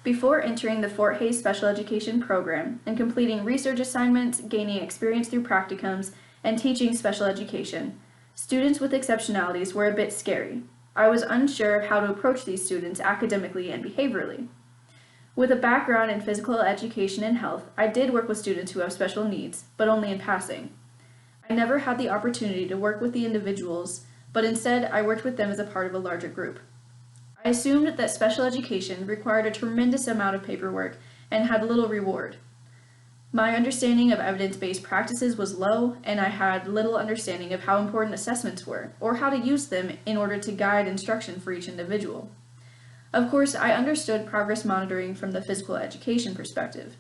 Before entering the Fort Hays Special Education program and completing research assignments, gaining experience through practicums, and teaching special education, students with exceptionalities were a bit scary. I was unsure of how to approach these students academically and behaviorally. With a background in physical education and health, I did work with students who have special needs, but only in passing. I never had the opportunity to work with the individuals, but instead I worked with them as a part of a larger group. I assumed that special education required a tremendous amount of paperwork and had little reward. My understanding of evidence-based practices was low, and I had little understanding of how important assessments were, or how to use them in order to guide instruction for each individual. Of course, I understood progress monitoring from the physical education perspective,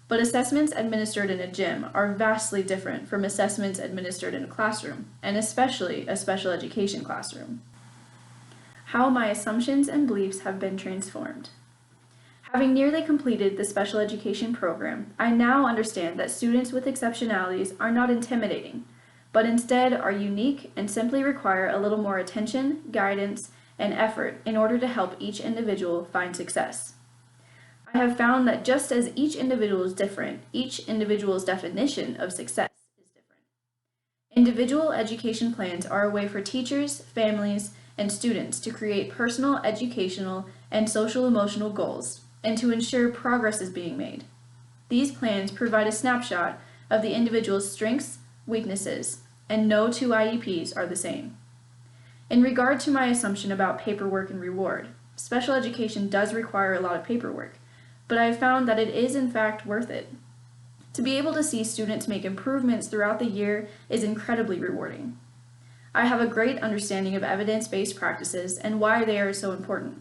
but assessments administered in a gym are vastly different from assessments administered in a classroom, and especially a special education classroom. How my assumptions and beliefs have been transformed. Having nearly completed the special education program, I now understand that students with exceptionalities are not intimidating, but instead are unique and simply require a little more attention, guidance, and effort in order to help each individual find success. I have found that just as each individual is different, each individual's definition of success is different. Individual education plans are a way for teachers, families, and students to create personal, educational, and social-emotional goals, and to ensure progress is being made. These plans provide a snapshot of the individual's strengths, weaknesses, and no two IEPs are the same. In regard to my assumption about paperwork and reward, special education does require a lot of paperwork, but I have found that it is in fact worth it. To be able to see students make improvements throughout the year is incredibly rewarding. I have a great understanding of evidence-based practices and why they are so important.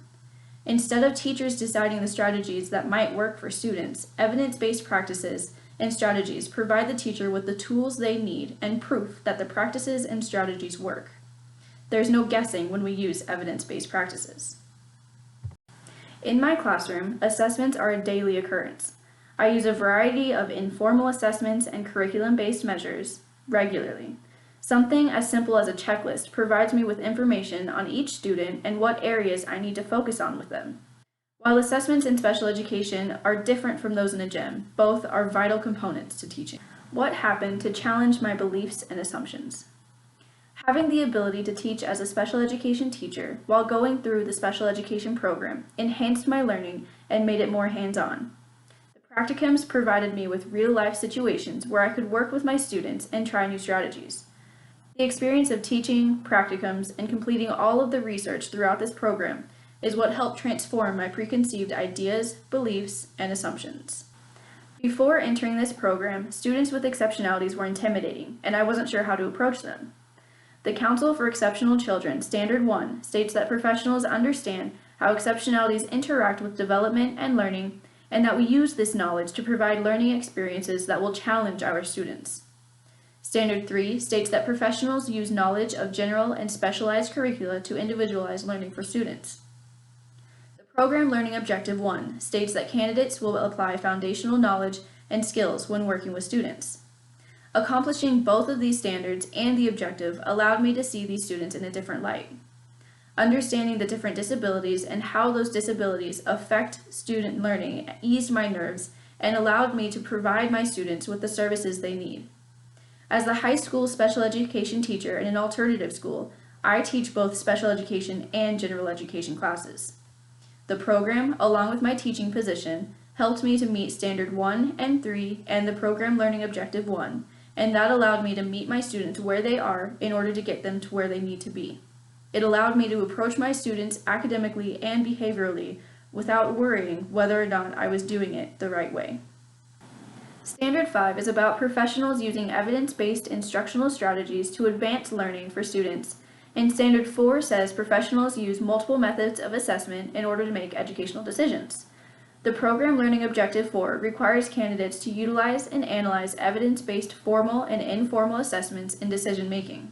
Instead of teachers deciding the strategies that might work for students, evidence-based practices and strategies provide the teacher with the tools they need and proof that the practices and strategies work. There's no guessing when we use evidence-based practices. In my classroom, assessments are a daily occurrence. I use a variety of informal assessments and curriculum-based measures regularly. Something as simple as a checklist provides me with information on each student and what areas I need to focus on with them. While assessments in special education are different from those in a gym, both are vital components to teaching. What happened to challenge my beliefs and assumptions? Having the ability to teach as a special education teacher while going through the special education program enhanced my learning and made it more hands-on. The practicums provided me with real-life situations where I could work with my students and try new strategies. The experience of teaching, practicums, and completing all of the research throughout this program is what helped transform my preconceived ideas, beliefs, and assumptions. Before entering this program, students with exceptionalities were intimidating, and I wasn't sure how to approach them. The Council for Exceptional Children, Standard 1, states that professionals understand how exceptionalities interact with development and learning, and that we use this knowledge to provide learning experiences that will challenge our students. Standard 3 states that professionals use knowledge of general and specialized curricula to individualize learning for students. The Program Learning Objective 1 states that candidates will apply foundational knowledge and skills when working with students. Accomplishing both of these standards and the objective allowed me to see these students in a different light. Understanding the different disabilities and how those disabilities affect student learning eased my nerves and allowed me to provide my students with the services they need. As the high school special education teacher in an alternative school, I teach both special education and general education classes. The program, along with my teaching position, helped me to meet Standard 1 and 3 and the Program Learning Objective 1, and that allowed me to meet my students where they are in order to get them to where they need to be. It allowed me to approach my students academically and behaviorally without worrying whether or not I was doing it the right way. Standard 5 is about professionals using evidence-based instructional strategies to advance learning for students, and Standard 4 says professionals use multiple methods of assessment in order to make educational decisions. The Program Learning Objective 4 requires candidates to utilize and analyze evidence-based formal and informal assessments in decision-making.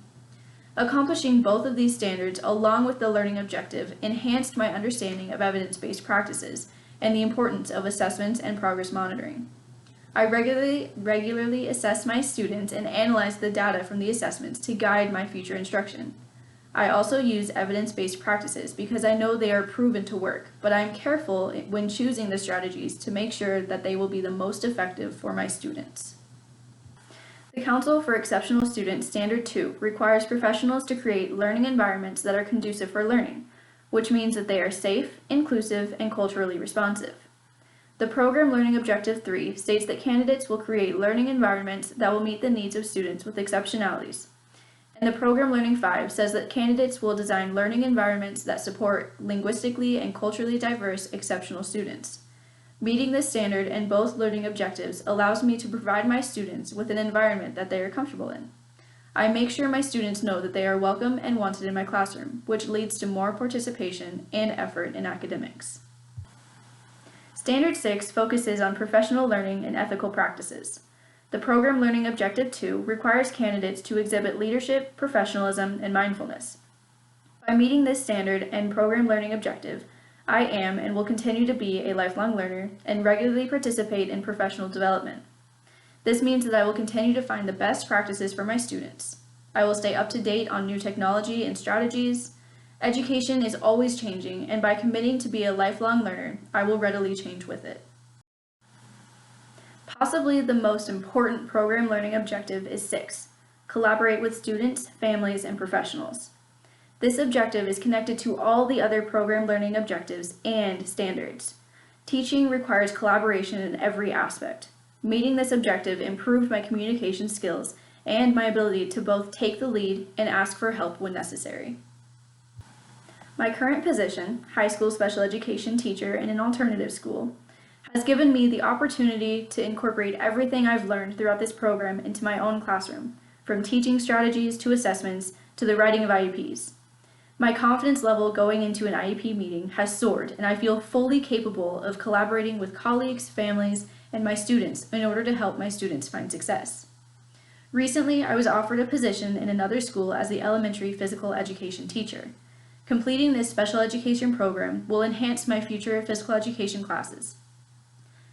Accomplishing both of these standards along with the learning objective enhanced my understanding of evidence-based and the importance of assessments and progress monitoring. I regularly assess my students and analyze the data from the assessments to guide my future instruction. I also use evidence-based practices because I know they are proven to work, but I am careful when choosing the strategies to make sure that they will be the most effective for my students. The Council for Exceptional Students Standard 2 requires professionals to create learning environments that are conducive for learning, which means that they are safe, inclusive, and culturally responsive. The Program Learning Objective 3 states that candidates will create learning environments that will meet the needs of students with exceptionalities. And the Program Learning 5 says that candidates will design learning environments that support linguistically and culturally diverse exceptional students. Meeting this standard and both learning objectives allows me to provide my students with an environment that they are comfortable in. I make sure my students know that they are welcome and wanted in my classroom, which leads to more participation and effort in academics. Standard 6 focuses on professional learning and ethical practices. The Program Learning Objective 2 requires candidates to exhibit leadership, professionalism, and mindfulness. By meeting this standard and program learning objective, I am and will continue to be a lifelong learner and regularly participate in professional development. This means that I will continue to find the best practices for my students. I will stay up to date on new technology and strategies. Education is always changing, and by committing to be a lifelong learner, I will readily change with it. Possibly the most important program learning objective is 6, collaborate with students, families, and professionals. This objective is connected to all the other program learning objectives and standards. Teaching requires collaboration in every aspect. Meeting this objective improved my communication skills and my ability to both take the lead and ask for help when necessary. My current position, high school special education teacher in an alternative school, has given me the opportunity to incorporate everything I've learned throughout this program into my own classroom, from teaching strategies to assessments to the writing of IEPs. My confidence level going into an IEP meeting has soared, and I feel fully capable of collaborating with colleagues, families, and my students in order to help my students find success. Recently, I was offered a position in another school as the elementary physical education teacher. Completing this special education program will enhance my future physical education classes.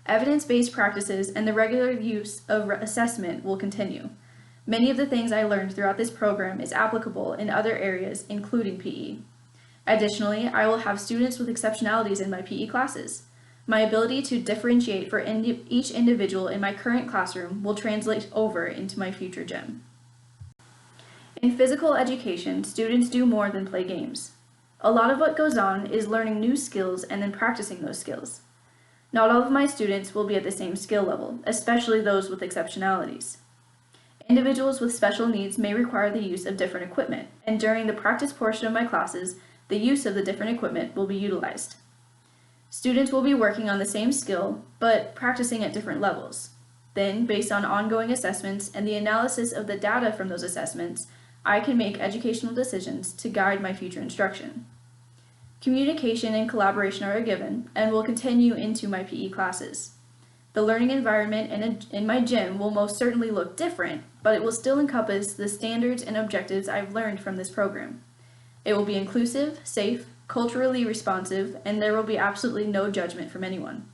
Evidence-based practices and the regular use of assessment will continue. Many of the things I learned throughout this program is applicable in other areas, including PE. Additionally, I will have students with exceptionalities in my PE classes. My ability to differentiate for each individual in my current classroom will translate over into my future gym. In physical education, students do more than play games. A lot of what goes on is learning new skills and then practicing those skills. Not all of my students will be at the same skill level, especially those with exceptionalities. Individuals with special needs may require the use of different equipment, and during the practice portion of my classes, the use of the different equipment will be utilized. Students will be working on the same skill, but practicing at different levels. Then, based on ongoing assessments and the analysis of the data from those assessments, I can make educational decisions to guide my future instruction. Communication and collaboration are a given, and will continue into my PE classes. The learning environment in my gym will most certainly look different, but it will still encompass the standards and objectives I've learned from this program. It will be inclusive, safe, culturally responsive, and there will be absolutely no judgment from anyone.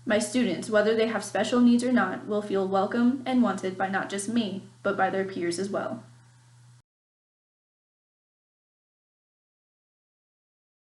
My students, whether they have special needs or not, will feel welcome and wanted by not just me, but by their peers as well.